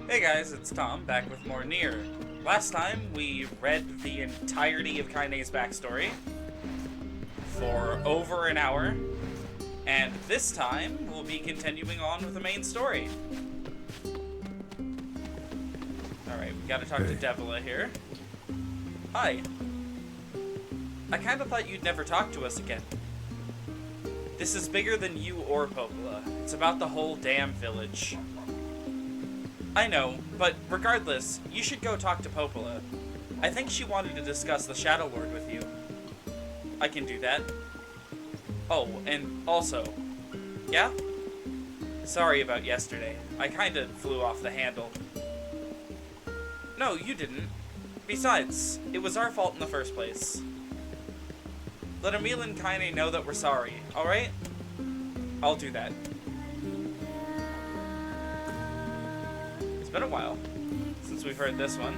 Hey guys, it's Tom, back with more Nier. Last time, we read the entirety of Kaine's backstory for over an hour, and this time, we'll be continuing on with the main story. Alright, we gotta talk to Devila here. Hi. I kinda thought you'd never talk to us again. This is bigger than you or Popola. It's about the whole damn village. I know, but regardless, you should go talk to Popola. I think she wanted to discuss the Shadow Lord with you. I can do that. Oh, and also, yeah? Sorry about yesterday. I kinda flew off the handle. No, you didn't. Besides, it was our fault in the first place. Let Emil and Kaine know that we're sorry, alright? I'll do that. It's been a while since we've heard this one.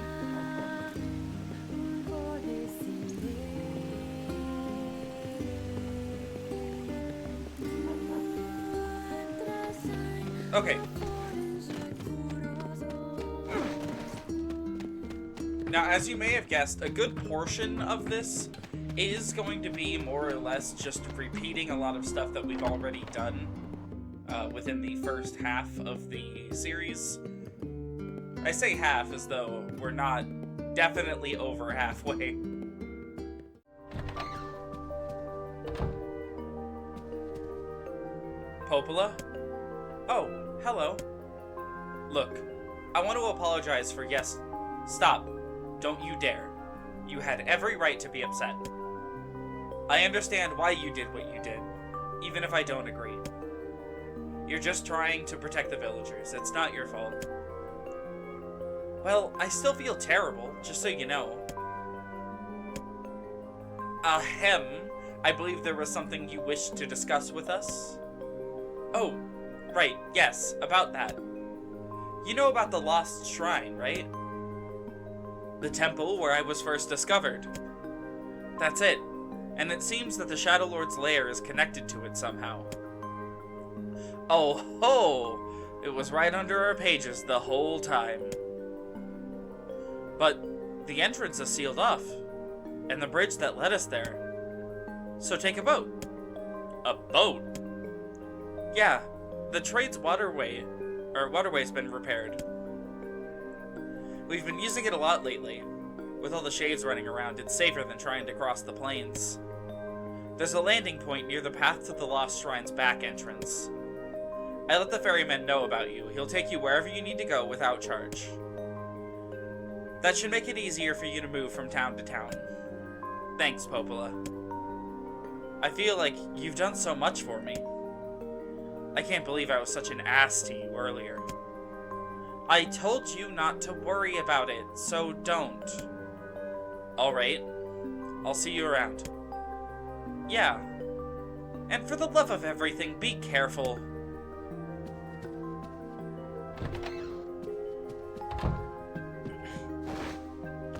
Okay. Now, as you may have guessed, a good portion of this is going to be more or less just repeating a lot of stuff that we've already done within the first half of the series. I say half as though we're not definitely over halfway. Popola? Oh, hello. Look, I want to apologize for Stop. Don't you dare. You had every right to be upset. I understand why you did what you did, even if I don't agree. You're just trying to protect the villagers. It's not your fault. Well, I still feel terrible, just so you know. Ahem. I believe there was something you wished to discuss with us? Oh, right, yes, about that. You know about the lost shrine, right? The temple where I was first discovered. That's it. And it seems that the Shadow Lord's lair is connected to it somehow. Oh ho! It was right under our pages the whole time. But the entrance is sealed off, and the bridge that led us there. So take a boat. A boat? Yeah, the trade's waterway's been repaired. We've been using it a lot lately. With all the shades running around, it's safer than trying to cross the plains. There's a landing point near the path to the Lost Shrine's back entrance. I let the ferryman know about you. He'll take you wherever you need to go without charge. That should make it easier for you to move from town to town. Thanks, Popola. I feel like you've done so much for me. I can't believe I was such an ass to you earlier. I told you not to worry about it, so don't. Alright. I'll see you around. Yeah. And for the love of everything, be careful.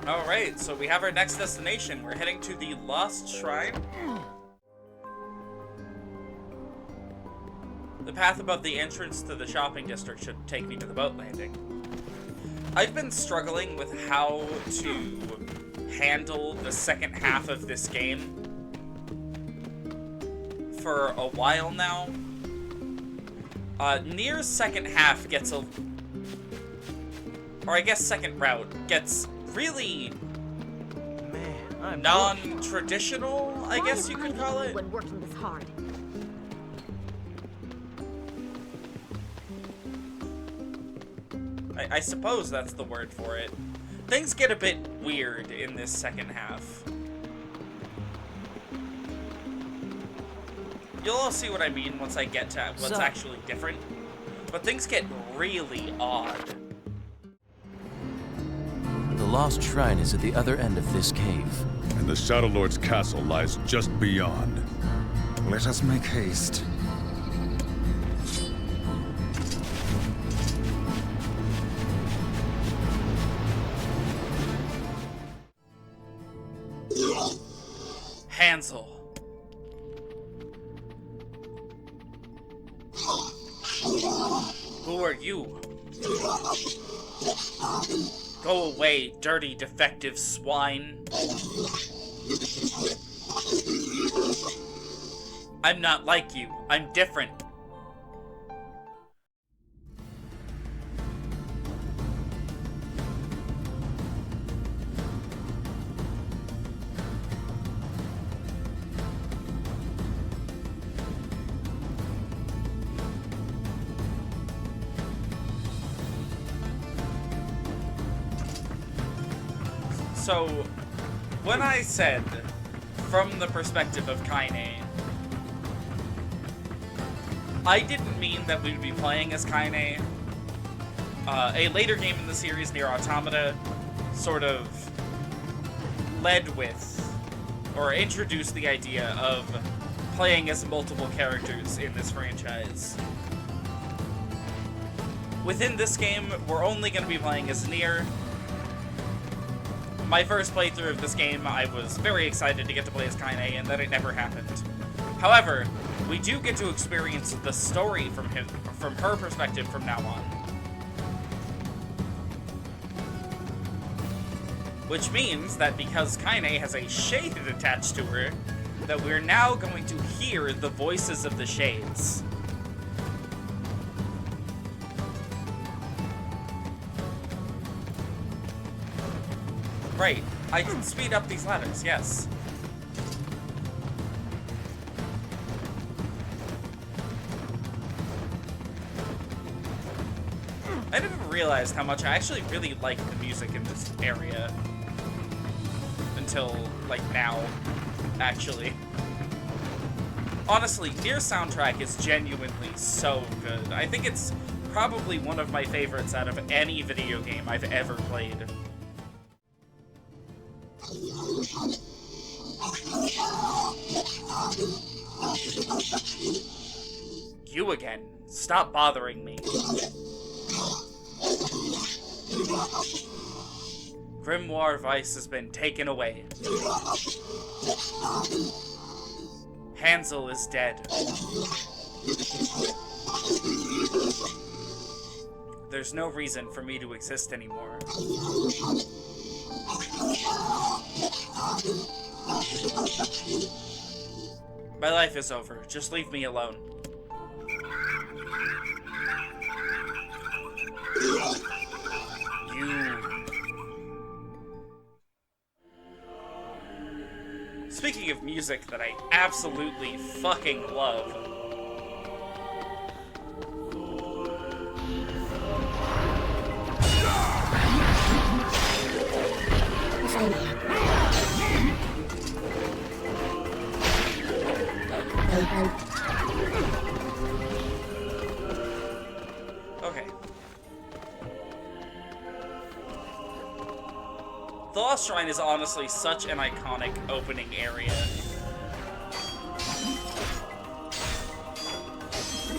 Alright, so we have our next destination. We're heading to the Lost Shrine. The path above the entrance to the shopping district should take me to the boat landing. I've been struggling with how to handle the second half of this game for a while now. Nier's second half gets or I guess second route gets really non-traditional, I guess you could call it. When working this hard. I suppose that's the word for it. Things get a bit weird in this second half. You'll all see what I mean once I get to what's actually different. But things get really odd. The Lost Shrine is at the other end of this cave. And the Shadow Lord's castle lies just beyond. Let us make haste. Hansel. Who are you? Go away, dirty, defective swine. I'm not like you. I'm different. So, when I said, from the perspective of Kaine, I didn't mean that we'd be playing as Kaine. A later game in the series, Nier Automata, sort of led with, or introduced the idea of playing as multiple characters in this franchise. Within this game, we're only going to be playing as Nier. My first playthrough of this game, I was very excited to get to play as Kaine, and then it never happened. However, we do get to experience the story from her perspective from now on. Which means that because Kaine has a shade attached to her, that we're now going to hear the voices of the shades. Right, I can speed up these ladders, yes. I never realized how much I actually really like the music in this area. Until, like, now, actually. Honestly, Nier's soundtrack is genuinely so good. I think it's probably one of my favorites out of any video game I've ever played. You again. Stop bothering me. Grimoire Vice has been taken away. Hansel is dead. There's no reason for me to exist anymore. My life is over. Just leave me alone. Speaking of music that I absolutely fucking love. Okay. The Lost Shrine is honestly such an iconic opening area.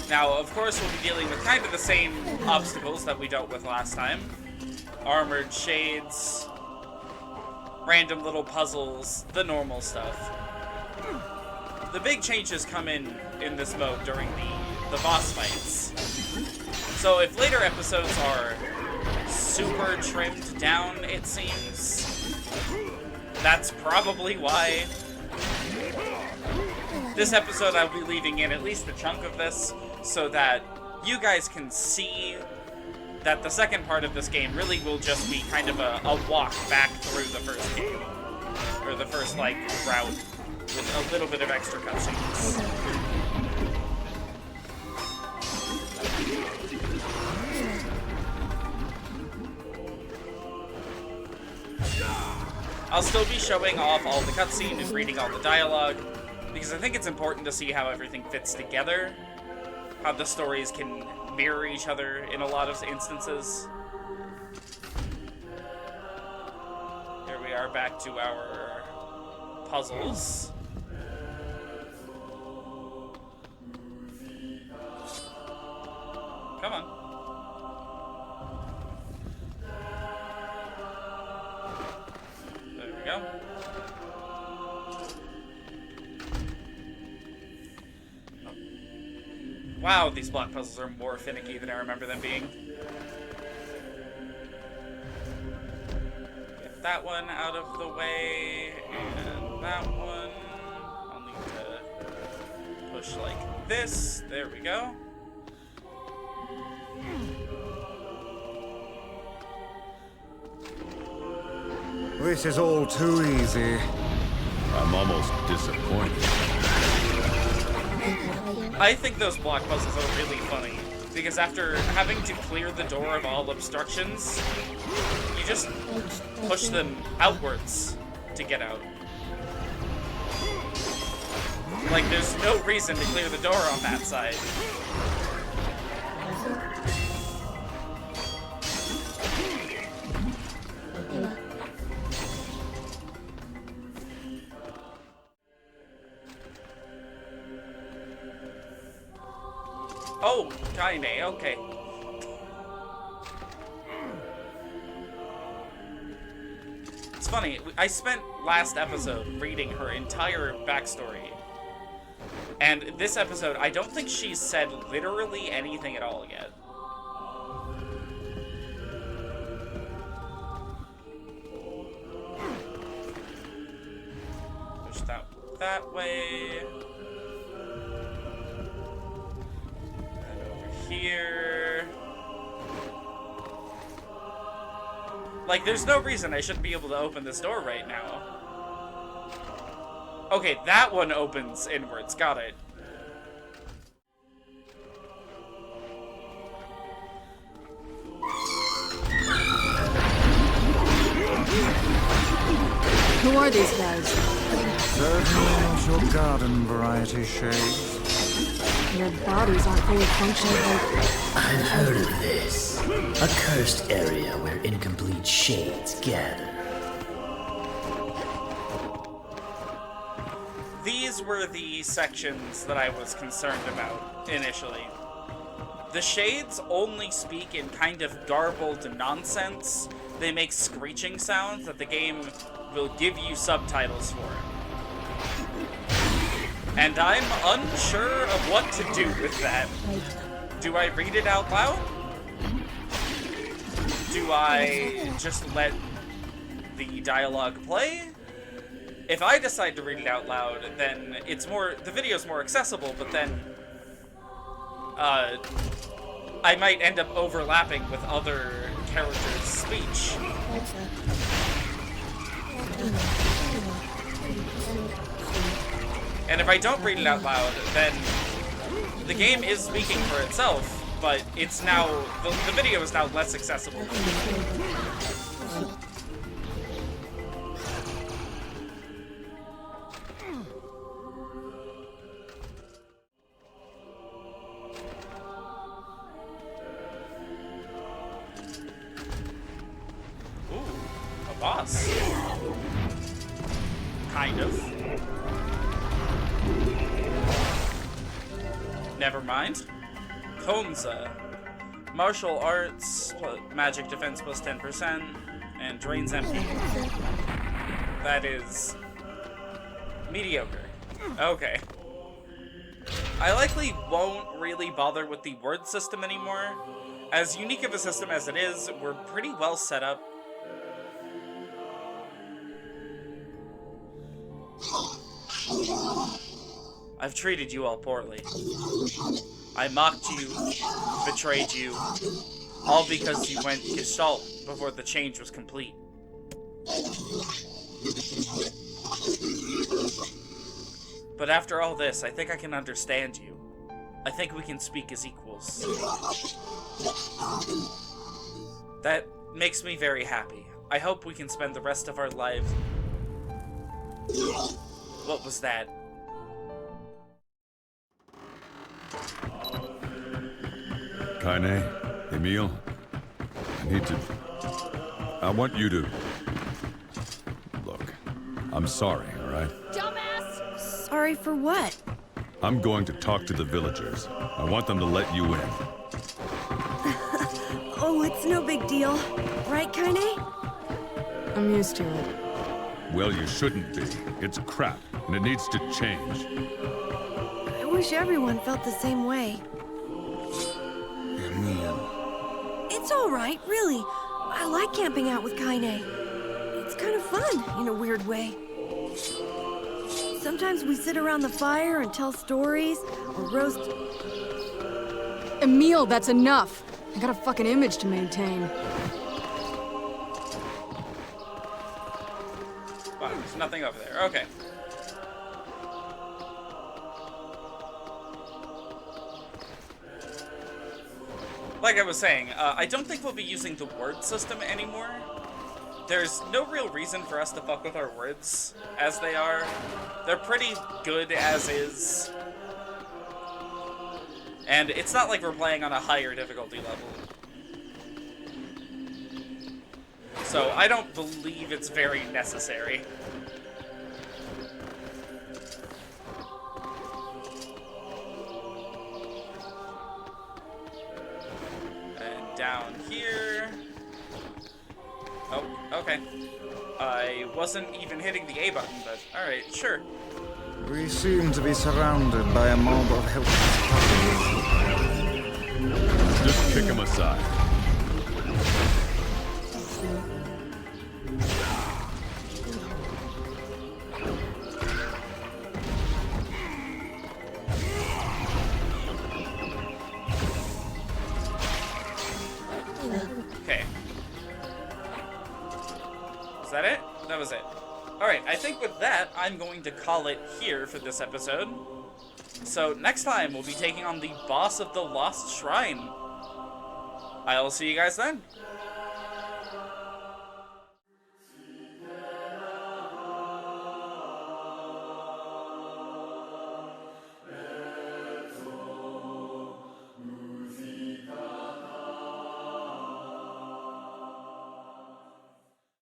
Now, of course, we'll be dealing with kind of the same obstacles that we dealt with last time. Armored shades, random little puzzles, the normal stuff. The big changes come in this mode during the boss fights. So if later episodes are super trimmed down, it seems, that's probably why. This episode I'll be leaving in at least a chunk of this, so that you guys can see that the second part of this game really will just be kind of a walk back through the first game. Or the first, like, route, with a little bit of extra cutscenes. I'll still be showing off all the cutscene and reading all the dialogue, because I think it's important to see how everything fits together, how the stories can mirror each other in a lot of instances. Here we are back to our puzzles. Come on. There we go. Oh. Wow, these block puzzles are more finicky than I remember them being. that one out of the way, and that one. I'll need to push like this. There we go. This is all too easy. I'm almost disappointed. I think those block puzzles are really funny, because after having to clear the door of all obstructions, you just push them outwards to get out. Like, there's no reason to clear the door on that side. Oh, Kaine, okay. It's funny, I spent last episode reading her entire backstory. And this episode, I don't think she's said literally anything at all yet. Push that way. Here. Like, there's no reason I shouldn't be able to open this door right now. Okay, that one opens inwards. Got it. Who are these guys? Certainly not your garden variety shades. Their bodies aren't fully functioning. I've heard of this. A cursed area where incomplete shades gather. These were the sections that I was concerned about initially. The shades only speak in kind of garbled nonsense. They make screeching sounds that the game will give you subtitles for. And I'm unsure of what to do with that. Do I read it out loud? Do I just let the dialogue play? If I decide to read it out loud, then the video's more accessible, but then I might end up overlapping with other characters' speech. And if I don't read it out loud, then the game is speaking for itself, but it's now, the video is now less accessible. Ooh, a boss. Kind of. Never mind. Konza. Martial arts, magic defense plus 10%, and drains MP. That is mediocre. Okay. I likely won't really bother with the word system anymore. As unique of a system as it is, we're pretty well set up. I've treated you all poorly. I mocked you, betrayed you, all because you went Gestalt before the change was complete. But after all this, I think I can understand you. I think we can speak as equals. That makes me very happy. I hope we can spend the rest of our lives... What was that? Kaine, Emil, I want you to... Look, I'm sorry, all right? Dumbass! Sorry for what? I'm going to talk to the villagers. I want them to let you in. Oh, it's no big deal. Right, Kaine? I'm used to it. Well, you shouldn't be. It's crap, and it needs to change. I wish everyone felt the same way. Emil. It's all right, really. I like camping out with Kaine. It's kind of fun, in a weird way. Sometimes we sit around the fire and tell stories, or roast... Emil, that's enough. I got a fucking image to maintain. Wow, there's nothing over there. Okay. Like I was saying, I don't think we'll be using the word system anymore. There's no real reason for us to fuck with our words as they are. They're pretty good as is. And it's not like we're playing on a higher difficulty level. So I don't believe it's very necessary. And down here... Oh, okay. I wasn't even hitting the A button, but alright, sure. We seem to be surrounded by a mob of helpless puzzles. Just kick him aside. Okay. Was that it? That was it. Alright, I think with that, I'm going to call it here for this episode. So next time, we'll be taking on the boss of the Lost Shrine. I'll see you guys then.